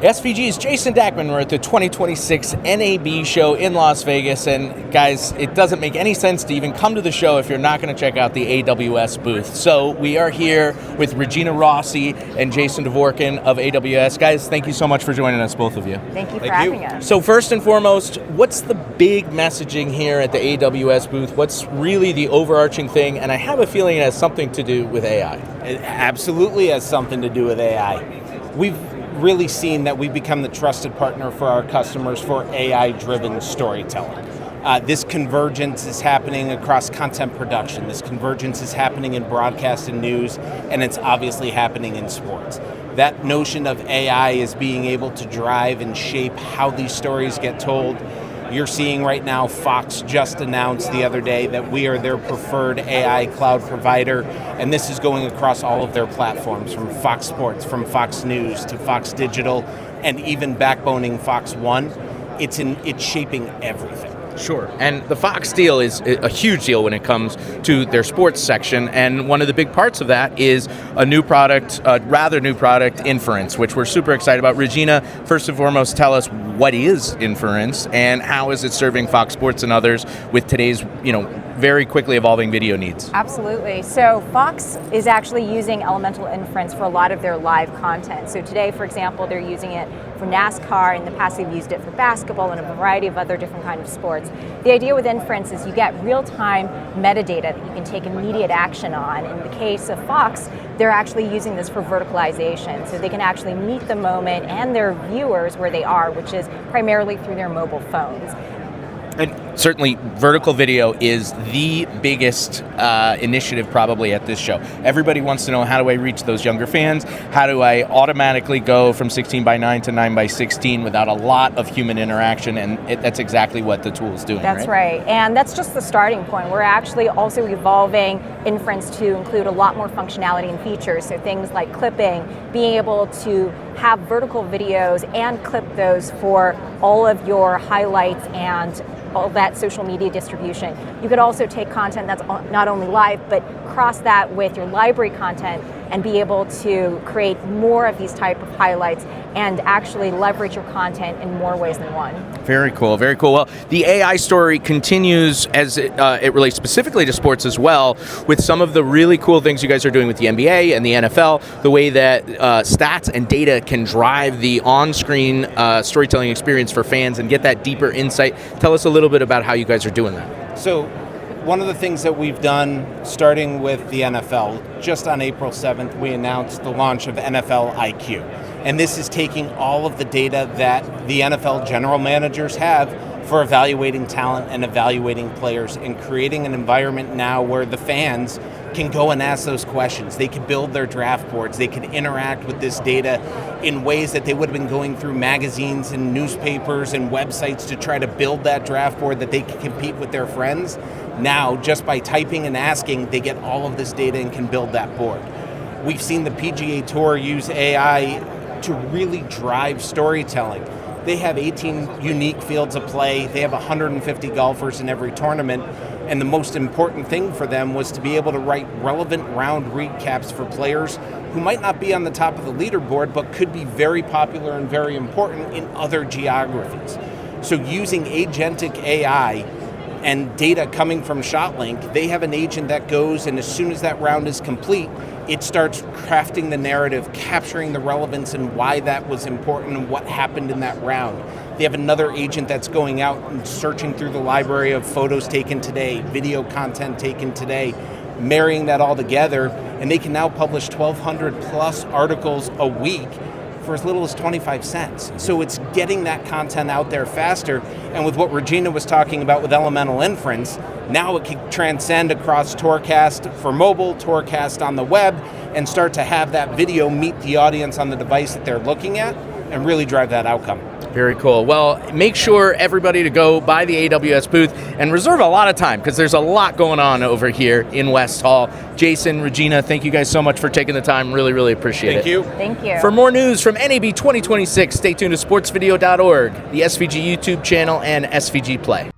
SVG's Jason Dackman. We're at the 2026 NAB show in Las Vegas, and guys, it doesn't make any sense to even come to the show if you're not going to check out the AWS booth. So we are here with Regina Rossi and Jason Dvorkin of AWS. Guys, thank you so much for joining us, both of you. Thank you for having us. So first and foremost, what's the big messaging here at the AWS booth? What's really the overarching thing? And I have a feeling it has something to do with AI. It absolutely has something to do with AI. We've really seen that we've become the trusted partner for our customers for AI-driven storytelling. This convergence is happening across content production. This convergence is happening in broadcast and news, and it's obviously happening in sports. That notion of AI is being able to drive and shape how these stories get told. You're seeing right now, Fox just announced the other day that we are their preferred AI cloud provider, and this is going across all of their platforms, from Fox Sports, from Fox News to Fox Digital, and even backboning Fox One. It's shaping everything. Sure. And the Fox deal is a huge deal when it comes to their sports section, and one of the big parts of that is a new product, rather new product, Inference, which we're super excited about. Regina, first and foremost, tell us what is Inference and how is it serving Fox Sports and others with today's, very quickly evolving video needs? Absolutely. So Fox is actually using Elemental Inference for a lot of their live content. So today, for example, they're using it for NASCAR. In the past, they've used it for basketball and a variety of other different kinds of sports. The idea with Inference is you get real-time metadata that you can take immediate action on. In the case of Fox, they're actually using this for verticalization. So they can actually meet the moment and their viewers where they are, which is primarily through their mobile phones. And certainly, vertical video is the biggest initiative probably at this show. Everybody wants to know, how do I reach those younger fans? How do I automatically go from 16:9 to 9:16 without a lot of human interaction? And that's exactly what the tool is doing, That's right. And that's just the starting point. We're actually also evolving Inference to include a lot more functionality and features. So things like clipping, being able to have vertical videos and clip those for all of your highlights and all that social media distribution. You could also take content that's not only live, but cross that with your library content and be able to create more of these type of highlights and actually leverage your content in more ways than one. Very cool, very cool. Well, the AI story continues as it relates specifically to sports as well, with some of the really cool things you guys are doing with the NBA and the NFL, the way that stats and data can drive the on-screen storytelling experience for fans and get that deeper insight. Tell us a little bit about how you guys are doing that. So, one of the things that we've done, starting with the NFL, just on April 7th, we announced the launch of NFL IQ. And this is taking all of the data that the NFL general managers have for evaluating talent and evaluating players and creating an environment now where the fans can go and ask those questions. They can build their draft boards. They can interact with this data in ways that they would have been going through magazines and newspapers and websites to try to build that draft board that they can compete with their friends. Now, just by typing and asking, they get all of this data and can build that board. We've seen the PGA Tour use AI to really drive storytelling. They have 18 unique fields of play. They have 150 golfers in every tournament. And the most important thing for them was to be able to write relevant round recaps for players who might not be on the top of the leaderboard, but could be very popular and very important in other geographies. So using agentic AI and data coming from ShotLink, they have an agent that goes, and as soon as that round is complete, it starts crafting the narrative, capturing the relevance and why that was important and what happened in that round. They have another agent that's going out and searching through the library of photos taken today, video content taken today, marrying that all together, and they can now publish 1,200 plus articles a week for as little as 25 cents. So it's getting that content out there faster, and with what Regina was talking about with Elemental Inference, now it can transcend across Tourcast for mobile, Tourcast on the web, and start to have that video meet the audience on the device that they're looking at and really drive that outcome. Very cool. Well, make sure everybody to go by the AWS booth and reserve a lot of time because there's a lot going on over here in West Hall. Jason, Regina, thank you guys so much for taking the time. Really, really appreciate it. Thank you. Thank you. For more news from NAB 2026, stay tuned to sportsvideo.org, the SVG YouTube channel, and SVG Play.